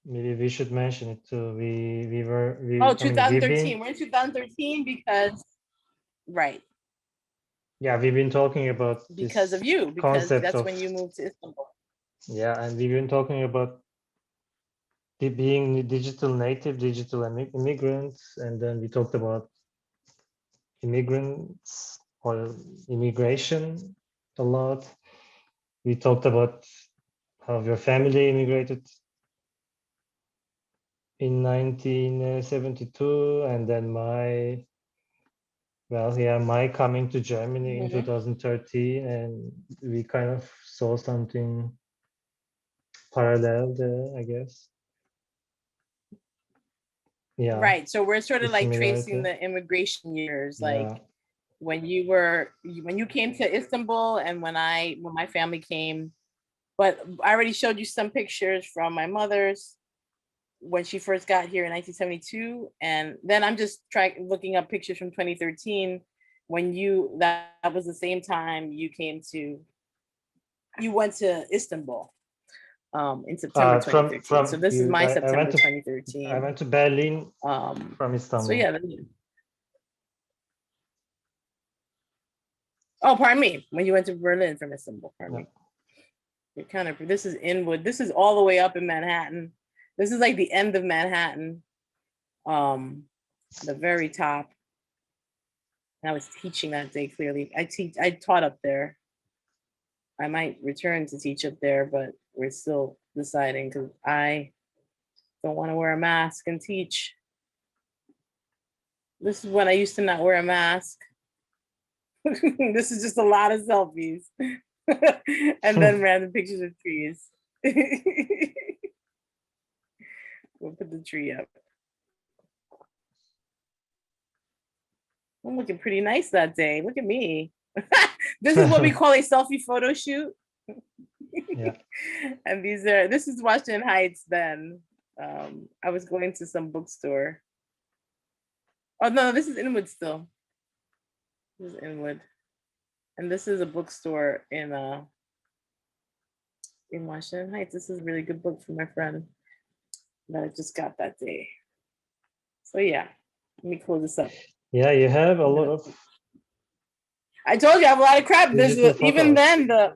maybe we should mention it too. Oh, I mean, we've 2013. been, We're in 2013 because, right, yeah, we've been talking about because this of you, because concept that's of, when you moved to Istanbul. yeah, and we've been talking about being digital native, digital immigrants, and then we talked about immigrants or immigration a lot. We talked about how your family immigrated in 1972, and then my coming to Germany in Mhm. 2013, and we kind of saw something parallel there, I guess. Yeah, Right. So we're sort the of like tracing similarity. the immigration years, like Yeah. when you came to Istanbul and when my family came. But I already showed you some pictures from my mother's when she first got here in 1972, and then I'm just looking up pictures from 2013 when that was the same time you went to Istanbul in September From 2013. So this is you, my I September went 2013. to Berlin Um, from so Istanbul. yeah. Oh, pardon me. When you went to Berlin from Istanbul, pardon Yeah. me. This is Inwood. This is all the way up in Manhattan. This is like the end of Manhattan. The very top. And I was teaching that day clearly. I taught up there. I might return to teach up there, but we're still deciding because I don't want to wear a mask and teach. This is when I used to not wear a mask. This is just a lot of selfies. And then random pictures of trees. We'll put the tree up. I'm looking pretty nice that day. Look at me. This is what we call a selfie photo shoot. Yeah. And this is Washington Heights then. I was going to some bookstore. Oh no, this is Inwood still. This is Inwood. And this is a bookstore in Washington Heights. This is a really good book from my friend that I just got that day. So yeah, let me close this up. Yeah, you have a lot of I told you I have a lot of crap. digital Even photos. then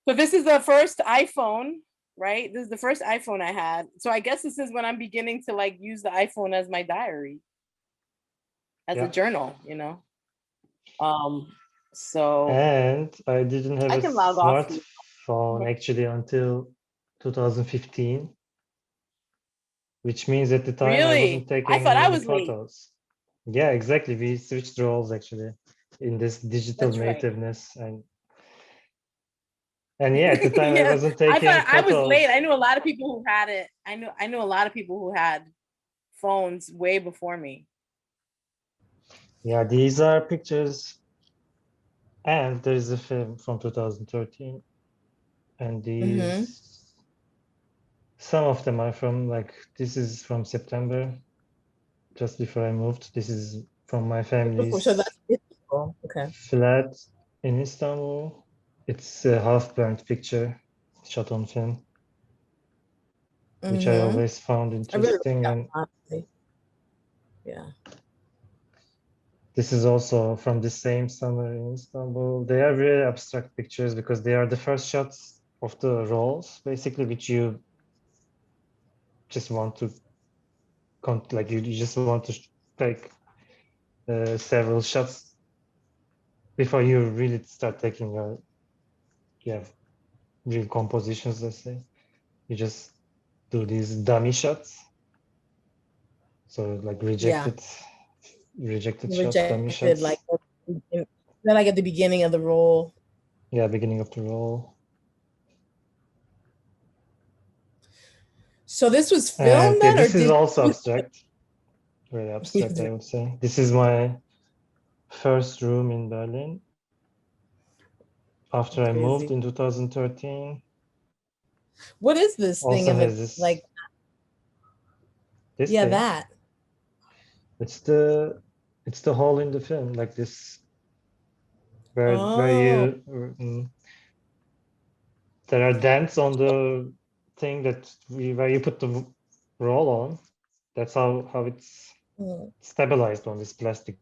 so this is the first iPhone, right? This is the first iPhone I had. So I guess this is when I'm beginning to like use the iPhone as my diary, as a Yeah. journal, So And I didn't have I a can log off. smartphone actually until 2015, which means at the time I wasn't Really? I taking thought I many was late. photos. Yeah, exactly. We switched roles actually in this digital That's right. nativeness, and yeah, at the time I Yes. wasn't I taking thought I was late. photos. I knew a lot of people who had it. I knew a lot of people who had phones way before me. Yeah, these are pictures, and there's a film from 2013, and Mm-hmm. some of them are from this is from September, just before I moved. This is from my So family's that's Istanbul. Okay. flat in Istanbul. It's a half-burnt picture shot on film, which I Mm-hmm. always found I really like interesting. that And one, honestly. Yeah. this is also from the same summer in Istanbul. They are really abstract pictures because they are the first shots of the rolls, basically, which you just want to you just want to take several shots before you really start taking yeah, real compositions, let's say. You just do these dummy shots. So like Yeah. rejected shots, dummy Rejected, shots. like at the beginning of the role. Yeah, beginning of the roll. So this was And filmed yeah, then, or this is did also abstract, very abstract, I would say. This is my first room in Berlin after I moved crazy? in 2013. What is this thing Also in the has like? this Yeah, thing. that. It's the hole in the film, like this, where Oh, you there are dents on the thing that where you put the roll on. That's how it's stabilized on this plastic.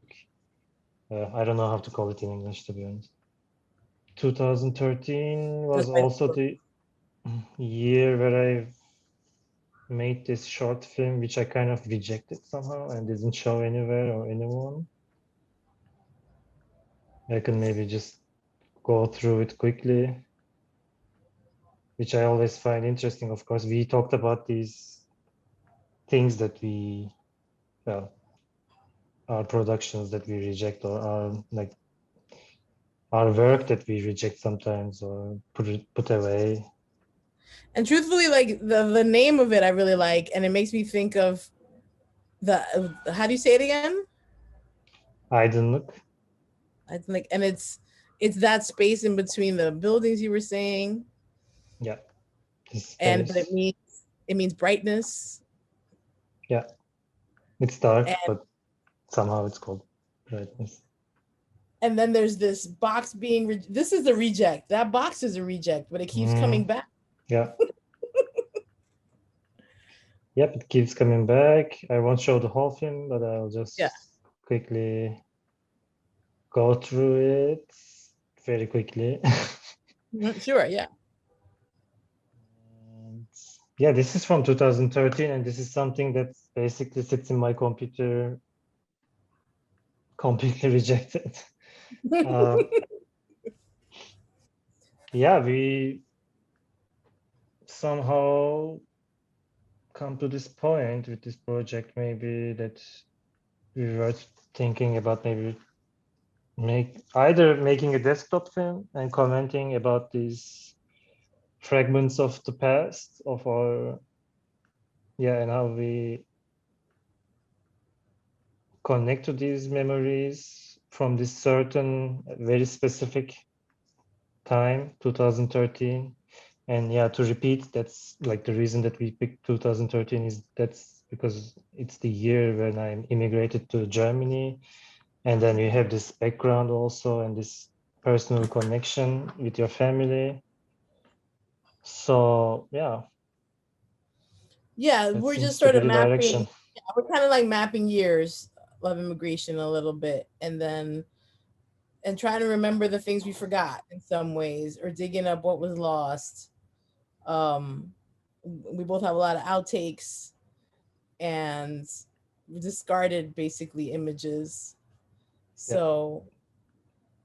I don't know how to call it in English, to be honest. 2013 was also the year where I made this short film, which I kind of rejected somehow and didn't show anywhere or anyone. I can maybe just go through it quickly, which I always find interesting. Of course, we talked about these things that we, well, our productions that we reject, or our like our work that we reject sometimes or put away. And truthfully, like the name of it, I really like, and it makes me think of the how do you say it again? Aydınlık. I think, and it's that space in between the buildings you were saying. Yeah. And but it means brightness. Yeah. It's dark, and, but somehow it's called brightness. And then there's this box being this is the reject. That box is a reject, but it keeps coming back. Yeah. Yep, it keeps coming back. I won't show the whole film, but I'll just quickly go through it very quickly. Sure, yeah. And yeah, this is from 2013, and this is something that basically sits in my computer, completely rejected. Yeah, we somehow come to this point with this project, maybe that we were thinking about maybe either making a desktop film and commenting about these fragments of the past of our, and how we connect to these memories from this certain very specific time, 2013. And yeah, to repeat, that's like the reason that we picked 2013 is that's because it's the year when I immigrated to Germany. And then you have this background also and this personal connection with your family. So yeah. Yeah, we're just sort of mapping. Yeah, we're kind of like mapping years of immigration a little bit, and trying to remember the things we forgot in some ways, or digging up what was lost. We both have a lot of outtakes and discarded basically images. So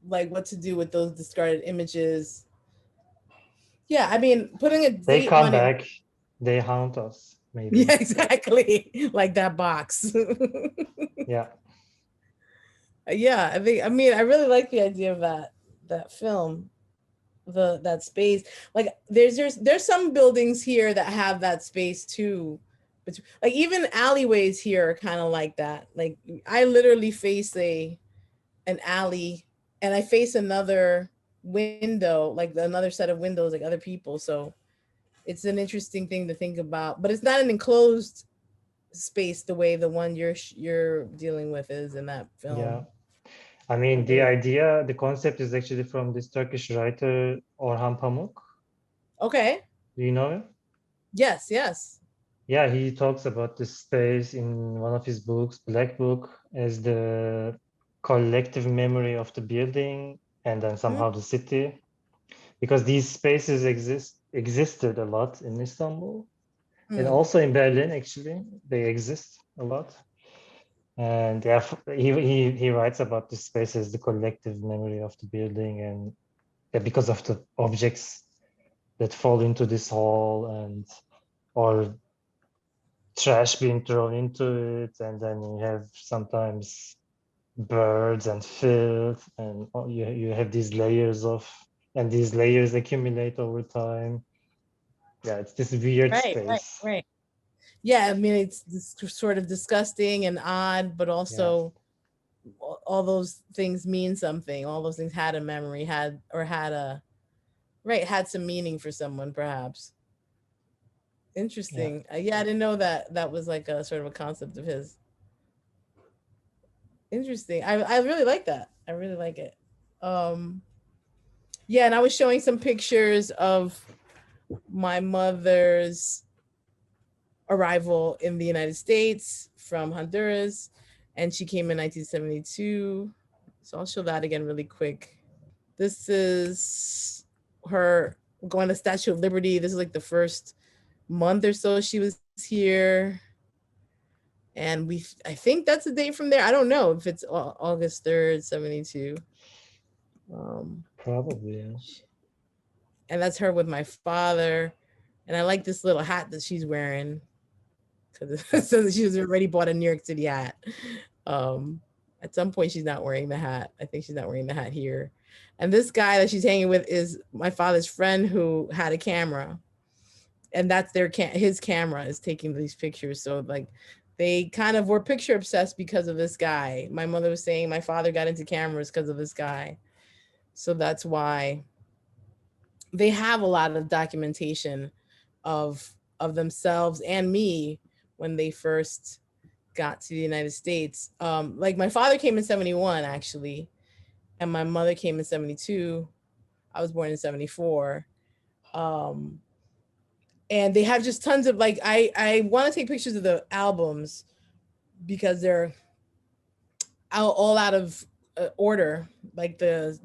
like what to do with those discarded images. Yeah, I mean, putting a they date come on back, it. they haunt us, maybe. Yeah, exactly. Like that box. Yeah. Yeah, I mean, I really like the idea of that film, that space. Like there's some buildings here that have that space too. But like even alleyways here are kind of like that. Like I literally face an alley, and I face another window, like another set of windows, like other people. So it's an interesting thing to think about, but it's not an enclosed space the way the one you're dealing with is in that film. Yeah. I mean, the concept is actually from this Turkish writer Orhan Pamuk. Okay. Do you know him? Yes, yes. Yeah, he talks about this space in one of his books, Black Book, as the collective memory of the building and then somehow the city. Because these spaces existed a lot in Istanbul and also in Berlin, actually. They exist a lot. And yeah, he writes about this space as the collective memory of the building, and because of the objects that fall into this hall and or trash being thrown into it, and then you have sometimes birds and filth, and you have these layers and these layers accumulate over time. Yeah, it's this weird space. Right. Yeah, I mean, it's sort of disgusting and odd, but also all those things mean something. All those things had a memory, had some meaning for someone, perhaps. Interesting. Yeah, I didn't know that was like a sort of a concept of his. Interesting. I really like that. I really like it. Yeah, and I was showing some pictures of my mother's arrival in the United States from Honduras, and she came in 1972. So I'll show that again really quick. This is her going to Statue of Liberty. This is like the first month or so she was here. And I think that's the date from there. I don't know if it's August 3rd, 72. Probably, yeah. And that's her with my father. And I like this little hat that she's wearing because it says that she was already bought a New York City hat. At some point, she's not wearing the hat. I think she's not wearing the hat here. And this guy that she's hanging with is my father's friend who had a camera, and that's his camera is taking these pictures. So like, they kind of were picture obsessed because of this guy. My mother was saying my father got into cameras because of this guy. So that's why they have a lot of documentation of themselves and me when they first got to the United States. Like my father came in 71 actually, and my mother came in 72. I was born in 74. And they have just tons of like, I want to take pictures of the albums because they're all out of order, like the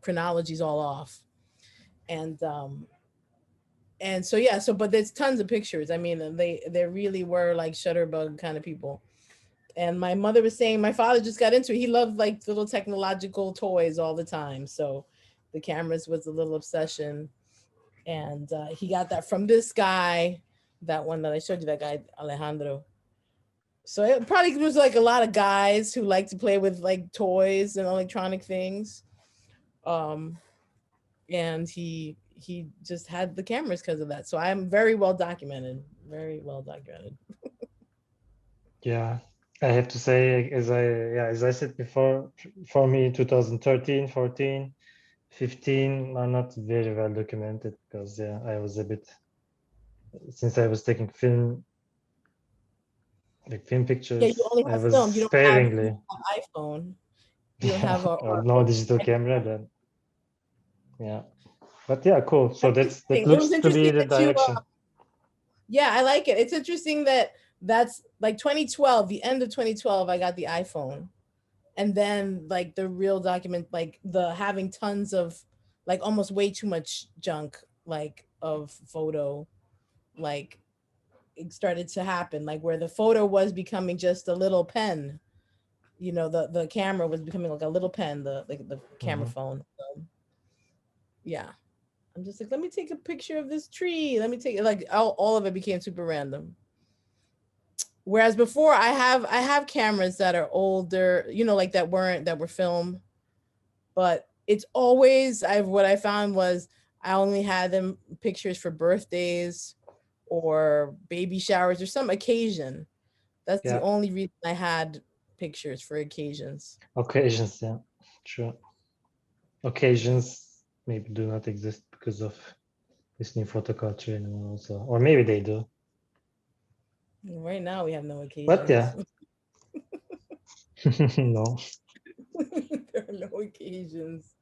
chronology's all off. And so yeah, so but there's tons of pictures. I mean, they really were like shutterbug kind of people. And my mother was saying my father just got into it. He loved like little technological toys all the time. So the cameras was a little obsession. And he got that from this guy, that one that I showed you, that guy, Alejandro. So it probably was like a lot of guys who like to play with like toys and electronic things. And he just had the cameras because of that. So I'm very well documented, very well documented. Yeah, I have to say, as I said before, for me, 2013, 14, 15 are not very well documented because yeah, I was a bit, since I was taking film, like film Yeah, you pictures, only I have was film. You don't have sparingly. iPhone. You don't have Or no digital camera then. Yeah, but yeah, cool. So That's that interesting. It was looks to be interesting the that you direction. yeah, I like it. It's interesting that that's like 2012, the end of 2012, I got the iPhone. And then like the real document, like the having tons of like almost way too much junk, like of photo, like it started to happen, like where the photo was becoming just a little pen. You know, the camera was becoming like a little pen, the camera phone. So, yeah. I'm just like, let me take a picture of this tree. Let me take it. Like all of it became super random. Whereas before, I have cameras that are older, you know, like that were film, but it's always what I found was I only had them pictures for birthdays or baby showers or some occasion. That's the Yeah, only reason I had pictures for occasions. occasions. Yeah, true. Occasions maybe do not exist because of this new photo culture anymore also, or maybe they do. Right now, we have no But occasions. yeah, no. There are no occasions.